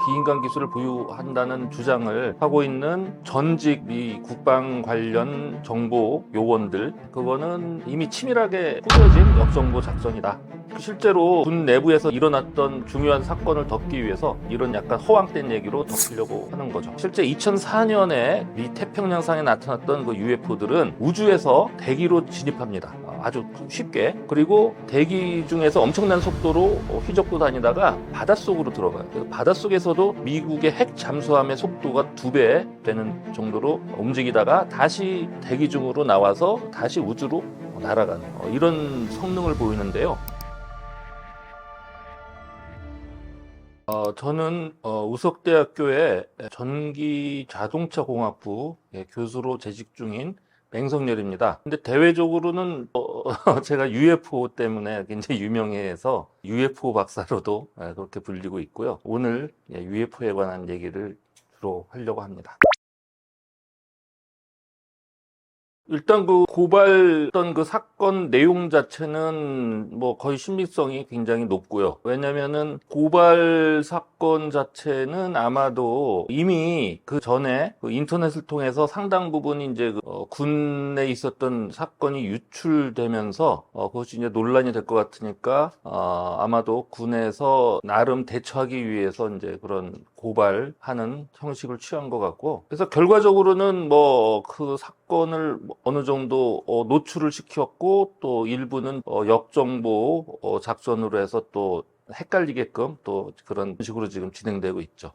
비인간 기술을 보유한다는 주장을 하고 있는 전직 미 국방 관련 정보 요원들, 그거는 이미 치밀하게 꾸며진 역정보 작전이다. 실제로 군 내부에서 일어났던 중요한 사건을 덮기 위해서 이런 약간 허황된 얘기로 덮으려고 하는 거죠. 실제 2004년에 미 태평양상에 나타났던 그 UFO들은 우주에서 대기로 진입합니다. 아주 쉽게. 그리고 대기 중에서 엄청난 속도로 휘젓고 다니다가 바닷속으로 들어가요. 바닷속에서도 미국의 핵 잠수함의 속도가 2배 되는 정도로 움직이다가 다시 대기 중으로 나와서 다시 우주로 날아가는 이런 성능을 보이는데요. 저는 우석대학교의 전기자동차공학부 교수로 재직 중인 맹성열입니다. 근데 대외적으로는 제가 UFO 때문에 굉장히 유명해서 UFO 박사로도 그렇게 불리고 있고요. 오늘 UFO에 관한 얘기를 주로 하려고 합니다. 일단 그 고발했던 그 사건 내용 자체는 뭐 거의 신빙성이 굉장히 높고요. 왜냐면은 고발 사건 자체는 아마도 이미 그 전에 그 인터넷을 통해서 상당 부분이 이제 군에 있었던 사건이 유출되면서 그것이 이제 논란이 될 것 같으니까 아마도 군에서 나름 대처하기 위해서 이제 그런 고발하는 형식을 취한 것 같고, 그래서 결과적으로는 뭐 그 사건을 어느 정도 노출을 시켰고, 또 일부는 역정보 작전으로 해서 또 헷갈리게끔 또 그런 식으로 지금 진행되고 있죠.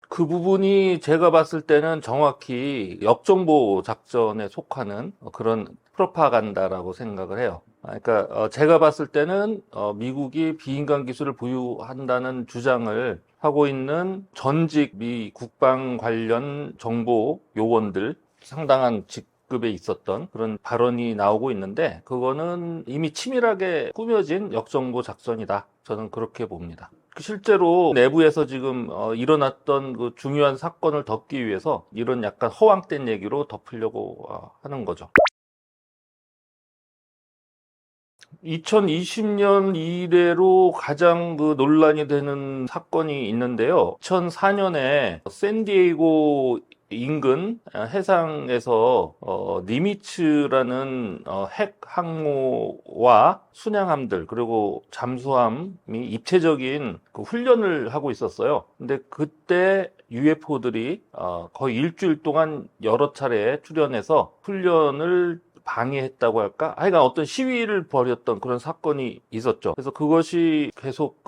그 부분이 제가 봤을 때는 정확히 역정보 작전에 속하는 그런 프로파간다라고 생각을 해요. 그러니까 제가 봤을 때는 미국이 비인간 기술을 보유한다는 주장을 하고 있는 전직 미 국방 관련 정보 요원들, 상당한 직급에 있었던 그런 발언이 나오고 있는데, 그거는 이미 치밀하게 꾸며진 역정보 작전이다. 저는 그렇게 봅니다. 실제로 내부에서 지금 일어났던 그 중요한 사건을 덮기 위해서 이런 약간 허황된 얘기로 덮으려고 하는 거죠. 2020년 이래로 가장 그 논란이 되는 사건이 있는데요. 2004년에 샌디에이고 인근 해상에서 니미츠라는 핵 항모와 순양함들, 그리고 잠수함이 입체적인 그 훈련을 하고 있었어요. 근데 그때 UFO들이 거의 일주일 동안 여러 차례 출현해서 훈련을 방해했다고 할까? 하여간 어떤 시위를 벌였던 그런 사건이 있었죠. 그래서 그것이 계속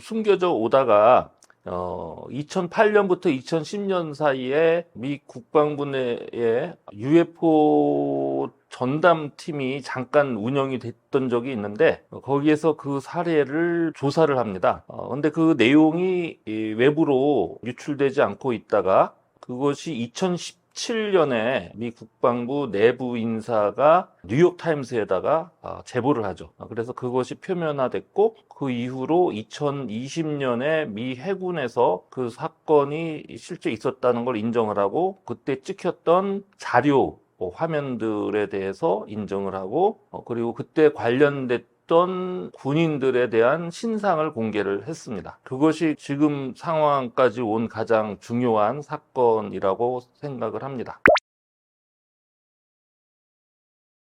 숨겨져 오다가 2008년부터 2010년 사이에 미 국방부 내에 UFO 전담팀이 잠깐 운영이 됐던 적이 있는데, 거기에서 그 사례를 조사를 합니다. 근데 그 내용이 외부로 유출되지 않고 있다가 그것이 2017년에 미 국방부 내부 인사가 뉴욕타임스에다가 제보를 하죠. 그래서 그것이 표면화됐고, 그 이후로 2020년에 미 해군에서 그 사건이 실제 있었다는 걸 인정을 하고, 그때 찍혔던 자료 화면들에 대해서 인정을 하고, 그리고 그때 관련됐던 군인들에 대한 신상을 공개를 했습니다. 그것이 지금 상황까지 온 가장 중요한 사건이라고 생각을 합니다.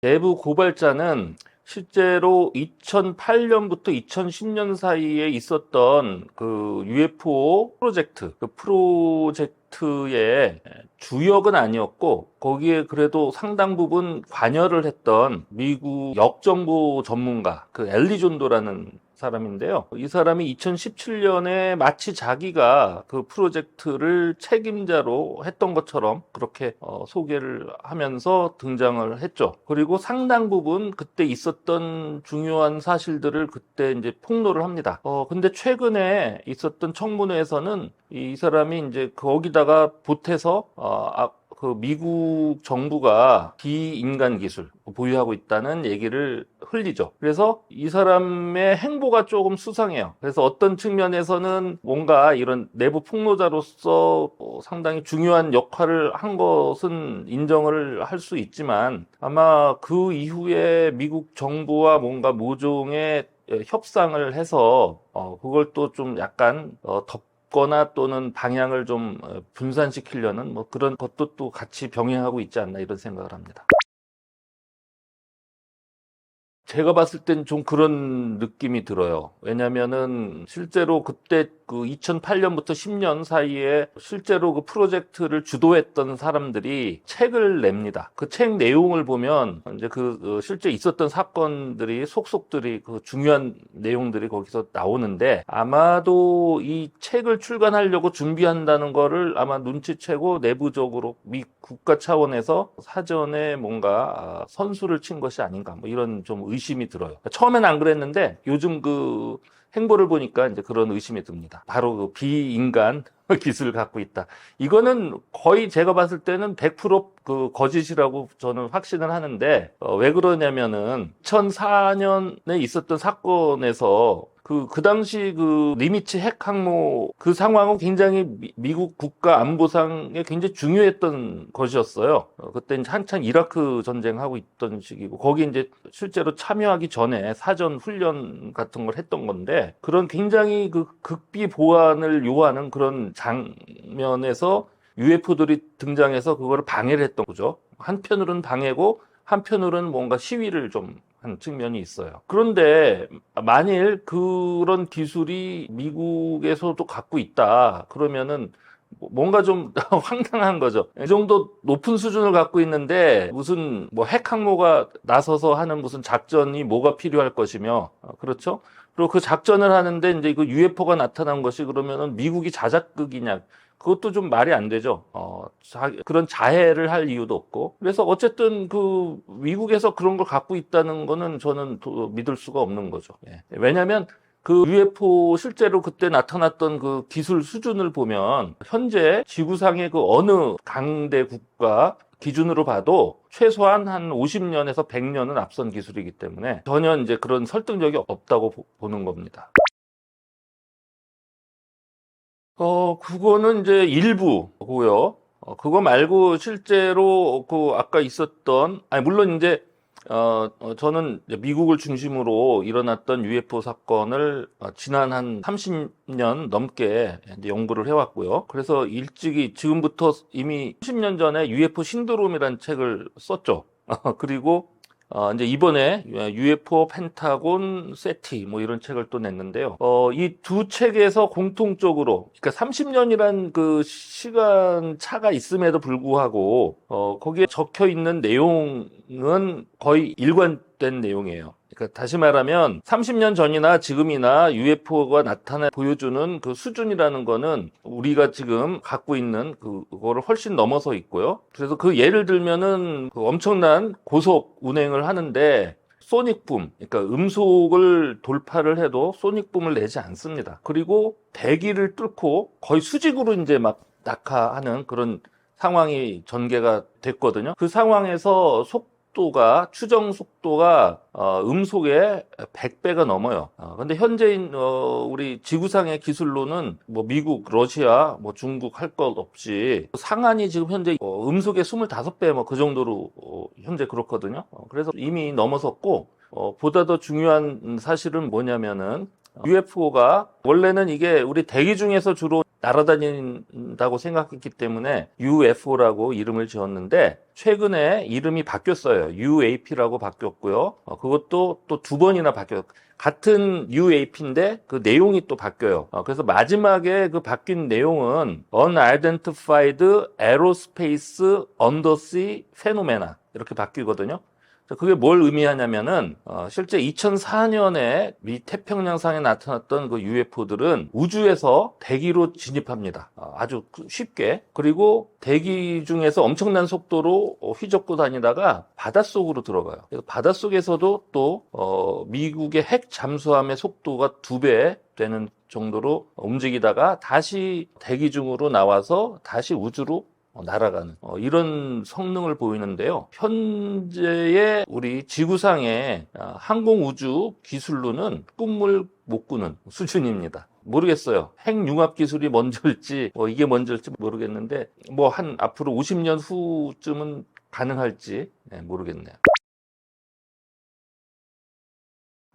내부 고발자는 실제로 2008년부터 2010년 사이에 있었던 그 UFO 프로젝트, 그 프로젝트의 주역은 아니었고, 거기에 그래도 상당 부분 관여를 했던 미국 역정보 전문가, 그 엘리존도라는 사람인데요. 이 사람이 2017년에 마치 자기가 그 프로젝트를 책임자로 했던 것처럼 그렇게 소개를 하면서 등장을 했죠. 그리고 상당 부분 그때 있었던 중요한 사실들을 그때 이제 폭로를 합니다. 근데 최근에 있었던 청문회에서는 이 사람이 이제 거기다가 보태서 그 미국 정부가 비인간 기술 보유하고 있다는 얘기를 흘리죠. 그래서 이 사람의 행보가 조금 수상해요. 그래서 어떤 측면에서는 뭔가 이런 내부 폭로자로서 상당히 중요한 역할을 한 것은 인정을 할 수 있지만, 아마 그 이후에 미국 정부와 뭔가 모종의 협상을 해서 그걸 또 좀 약간 덮거나 또는 방향을 좀 분산시키려는 뭐 그런 것도 또 같이 병행하고 있지 않나 이런 생각을 합니다. 제가 봤을 땐 좀 그런 느낌이 들어요. 왜냐면은 실제로 그때 그 2008년부터 10년 사이에 실제로 그 프로젝트를 주도했던 사람들이 책을 냅니다. 그 책 내용을 보면 이제 실제 있었던 사건들이 속속들이 그 중요한 내용들이 거기서 나오는데, 아마도 이 책을 출간하려고 준비한다는 거를 아마 눈치채고 내부적으로 미 국가 차원에서 사전에 뭔가 선수를 친 것이 아닌가, 뭐 이런 좀 의심이 들어요. 처음엔 안 그랬는데 요즘 그 행보를 보니까 이제 그런 의심이 듭니다. 바로 그 비인간 기술을 갖고 있다. 이거는 거의 제가 봤을 때는 100%그 거짓이라고 저는 확신을 하는데, 왜 그러냐면은 2004년에 있었던 사건에서 그 당시 그 니미츠 핵 항모 그 상황은 굉장히 미국 국가 안보상에 굉장히 중요했던 것이었어요. 그때 이제 한창 이라크 전쟁하고 있던 시기고, 거기 이제 실제로 참여하기 전에 사전 훈련 같은 걸 했던 건데, 그런 굉장히 그 극비 보안을 요하는 그런 장면에서 UFO들이 등장해서 그거를 방해를 했던 거죠. 한편으로는 방해고 한편으로는 뭔가 시위를 좀 한 측면이 있어요. 그런데 만일 그런 기술이 미국에서도 갖고 있다 그러면은 뭔가 좀 황당한 거죠. 이 정도 높은 수준을 갖고 있는데 무슨 뭐 핵 항모가 나서서 하는 무슨 작전이 뭐가 필요할 것이며, 그렇죠? 그리고 그 작전을 하는데 이제 그 UFO가 나타난 것이 그러면은 미국이 자작극이냐? 그것도 좀 말이 안 되죠. 그런 자해를 할 이유도 없고. 그래서 어쨌든 그 미국에서 그런 걸 갖고 있다는 거는 저는 믿을 수가 없는 거죠. 예. 왜냐하면 그 UFO 실제로 그때 나타났던 그 기술 수준을 보면 현재 지구상의 그 어느 강대 국가 기준으로 봐도 최소한 한 50년에서 100년은 앞선 기술이기 때문에 전혀 이제 그런 설득력이 없다고 보는 겁니다. 그거는 이제 일부고요. 그거 말고 실제로 그 아까 있었던, 아니, 물론 이제, 저는 이제 미국을 중심으로 일어났던 UFO 사건을 지난 한 30년 넘게 이제 연구를 해왔고요. 그래서 일찍이 지금부터 이미 30년 전에 UFO 신드롬이라는 책을 썼죠. 그리고 이제 이번에 UFO 펜타곤 세티 뭐 이런 책을 또 냈는데요. 이 두 책에서 공통적으로, 그러니까 30년이란 그 시간 차가 있음에도 불구하고 거기에 적혀 있는 내용은 거의 일관된 내용이에요. 그러니까 다시 말하면 30년 전이나 지금이나 UFO가 나타나 보여주는 그 수준이라는 거는 우리가 지금 갖고 있는 그거를 훨씬 넘어서 있고요. 그래서 그 예를 들면은 그 엄청난 고속 운행을 하는데 소닉붐, 그러니까 음속을 돌파를 해도 소닉붐을 내지 않습니다. 그리고 대기를 뚫고 거의 수직으로 이제 막 낙하하는 그런 상황이 전개가 됐거든요. 그 상황에서 추정 속도가 음속의 100배가 넘어요. 근데 현재인 우리 지구상의 기술로는 뭐 미국, 러시아, 뭐 중국 할 것 없이 상한이 지금 현재 음속의 25배 뭐 그 정도로 현재 그렇거든요. 그래서 이미 넘어섰고, 보다 더 중요한 사실은 뭐냐면은 UFO가 원래는 이게 우리 대기 중에서 주로 날아다닌다고 생각했기 때문에 UFO라고 이름을 지었는데, 최근에 이름이 바뀌었어요. UAP라고 바뀌었고요. 그것도 또 두 번이나 바뀌었어요. 같은 UAP인데 그 내용이 또 바뀌어요. 그래서 마지막에 그 바뀐 내용은 Unidentified Aerospace Undersea Phenomena 이렇게 바뀌거든요. 그게 뭘 의미하냐면은 실제 2004년에 미 태평양상에 나타났던 그 UFO들은 우주에서 대기로 진입합니다. 아주 쉽게. 그리고 대기 중에서 엄청난 속도로 휘젓고 다니다가 바닷속으로 들어가요. 그래서 바닷속에서도 또 미국의 핵 잠수함의 속도가 2배 되는 정도로 움직이다가 다시 대기 중으로 나와서 다시 우주로 날아가는 이런 성능을 보이는데요. 현재의 우리 지구상의 항공 우주 기술로는 꿈을 못 꾸는 수준입니다. 모르겠어요. 핵융합 기술이 먼저일지 이게 먼저일지 모르겠는데 뭐 한 앞으로 50년 후쯤은 가능할지 모르겠네요.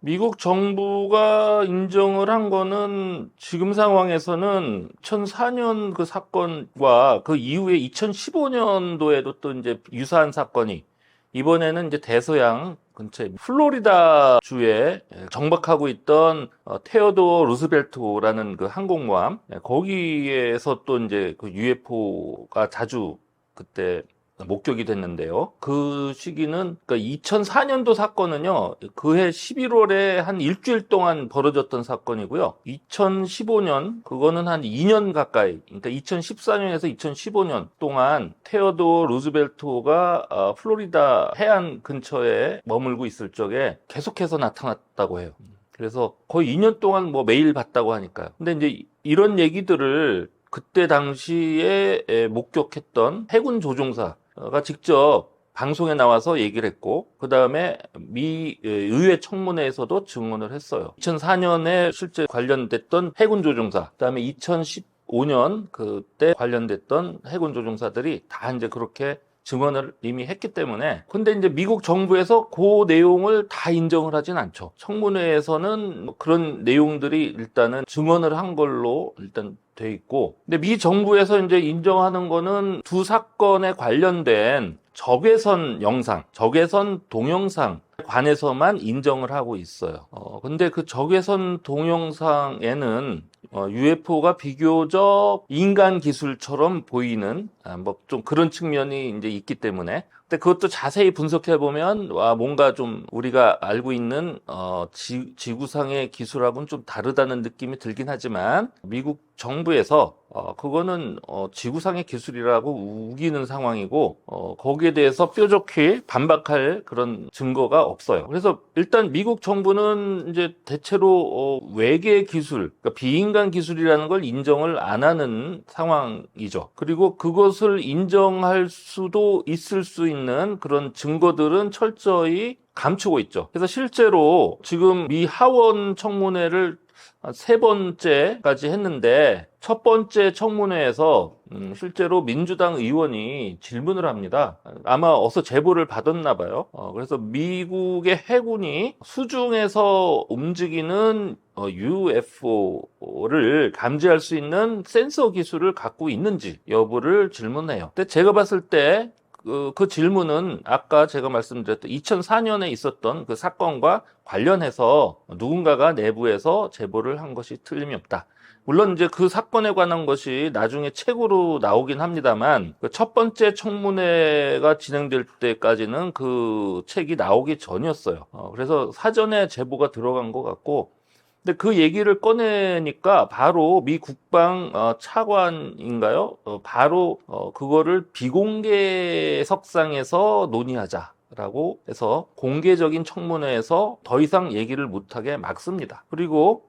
미국 정부가 인정을 한 거는 지금 상황에서는 2004년 그 사건과 그 이후에 2015년도에도 또 이제 유사한 사건이 이번에는 이제 대서양 근처에 플로리다 주에 정박하고 있던 테오도어 루스벨트호라는 그 항공모함 거기에서 또 이제 그 UFO가 자주 그때 목격이 됐는데요. 그 시기는 그러니까 2004년도 사건은요. 그해 11월에 한 일주일 동안 벌어졌던 사건이고요. 2015년 그거는 한 2년 가까이 그러니까 2014년에서 2015년 동안 테오도어 루즈벨트호가 플로리다 해안 근처에 머물고 있을 적에 계속해서 나타났다고 해요. 그래서 거의 2년 동안 뭐 매일 봤다고 하니까요. 근데 이제 이런 얘기들을 그때 당시에 목격했던 해군 조종사가 직접 방송에 나와서 얘기를 했고 그 다음에 미 의회 청문회에서도 증언을 했어요. 2004년에 실제 관련됐던 해군 조종사, 그 다음에 2015년 그때 관련됐던 해군 조종사들이 다 이제 그렇게 증언을 이미 했기 때문에 근데 이제 미국 정부에서 그 내용을 다 인정을 하진 않죠. 청문회에서는 그런 내용들이 일단은 증언을 한 걸로 일단 돼 있고 근데 미 정부에서 이제 인정하는 거는 두 사건에 관련된 적외선 영상, 적외선 동영상 관해서만 인정을 하고 있어요. 근데 그 적외선 동영상에는 UFO가 비교적 인간 기술처럼 보이는 뭐 좀 그런 측면이 이제 있기 때문에 근데 그것도 자세히 분석해 보면 뭔가 좀 우리가 알고 있는 지구상의 기술하고는 좀 다르다는 느낌이 들긴 하지만 미국 정부에서 그거는 지구상의 기술이라고 우기는 상황이고 거기에 대해서 뾰족히 반박할 그런 증거가 없어요. 그래서 일단 미국 정부는 이제 대체로 외계 기술, 그러니까 비인간 기술이라는 걸 인정을 안 하는 상황이죠. 그리고 그것을 인정할 수도 있을 수 있는 그런 증거들은 철저히 감추고 있죠. 그래서 실제로 지금 미 하원 청문회를 세 번째까지 했는데 첫 번째 청문회에서 실제로 민주당 의원이 질문을 합니다. 아마 어서 제보를 받았나 봐요. 그래서 미국의 해군이 수중에서 움직이는 UFO를 감지할 수 있는 센서 기술을 갖고 있는지 여부를 질문해요. 근데 제가 봤을 때 그 질문은 아까 제가 말씀드렸던 2004년에 있었던 그 사건과 관련해서 누군가가 내부에서 제보를 한 것이 틀림이 없다. 물론 이제 그 사건에 관한 것이 나중에 책으로 나오긴 합니다만 그 첫 번째 청문회가 진행될 때까지는 그 책이 나오기 전이었어요. 그래서 사전에 제보가 들어간 것 같고 근데 그 얘기를 꺼내니까 바로 미 국방 차관인가요? 바로 그거를 비공개석상에서 논의하자라고 해서 공개적인 청문회에서 더 이상 얘기를 못하게 막습니다. 그리고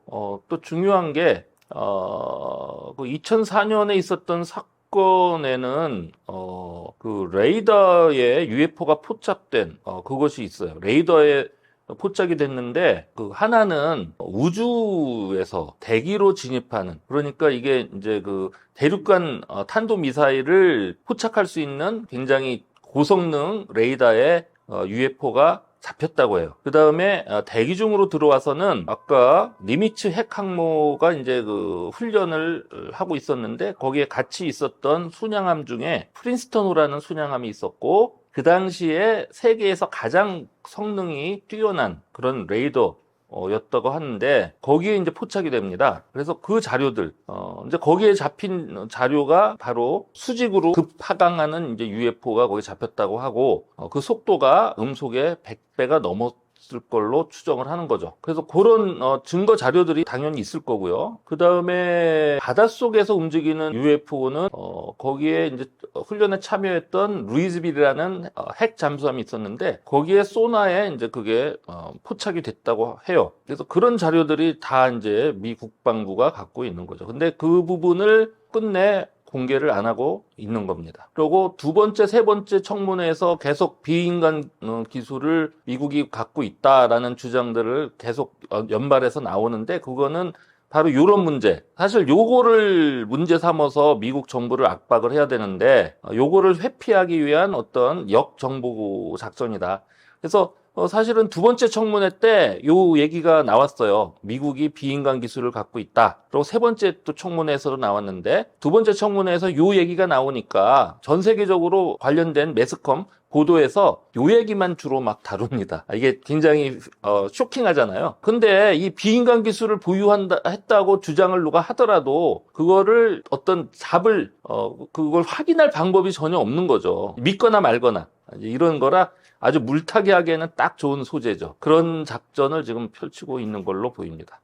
또 중요한 게 그 2004년에 있었던 사건에는 그 레이더에 UFO가 포착된 그것이 있어요. 레이더에 포착이 됐는데 그 하나는 우주에서 대기로 진입하는 그러니까 이게 이제 그 대륙간 탄도 미사일을 포착할 수 있는 굉장히 고성능 레이더에 UFO가 잡혔다고 해요. 그 다음에 대기 중으로 들어와서는 아까 니미츠 핵 항모가 이제 그 훈련을 하고 있었는데 거기에 같이 있었던 순양함 중에 프린스턴호라는 순양함이 있었고 그 당시에 세계에서 가장 성능이 뛰어난 그런 레이더였다고 하는데 거기에 이제 포착이 됩니다. 그래서 그 자료들, 이제 거기에 잡힌 자료가 바로 수직으로 급하강하는 이제 UFO가 거기 잡혔다고 하고 그 속도가 음속의 100배가 넘었을 걸로 추정을 하는 거죠. 그래서 그런 증거 자료들이 당연히 있을 거고요. 그 다음에 바닷속에서 움직이는 UFO는 거기에 이제 훈련에 참여했던 루이즈빌이라는 핵 잠수함이 있었는데 거기에 소나에 이제 그게 포착이 됐다고 해요. 그래서 그런 자료들이 다 이제 미 국방부가 갖고 있는 거죠. 근데 그 부분을 끝내 공개를 안 하고 있는 겁니다. 그리고 두 번째, 세 번째 청문회에서 계속 비인간 기술을 미국이 갖고 있다라는 주장들을 계속 연발해서 나오는데 그거는 바로 이런 문제. 사실 요거를 문제 삼아서 미국 정부를 압박을 해야 되는데 요거를 회피하기 위한 어떤 역정보 작전이다. 그래서 사실은 두 번째 청문회 때 요 얘기가 나왔어요. 미국이 비인간 기술을 갖고 있다. 그리고 세 번째 또 청문회에서도 나왔는데 두 번째 청문회에서 요 얘기가 나오니까 전 세계적으로 관련된 매스컴 보도에서 요 얘기만 주로 막 다룹니다. 이게 굉장히 쇼킹하잖아요. 근데 이 비인간 기술을 했다고 주장을 누가 하더라도 그거를 어떤 그걸 확인할 방법이 전혀 없는 거죠. 믿거나 말거나 이런 거라 아주 물타기 하기에는 딱 좋은 소재죠. 그런 작전을 지금 펼치고 있는 걸로 보입니다.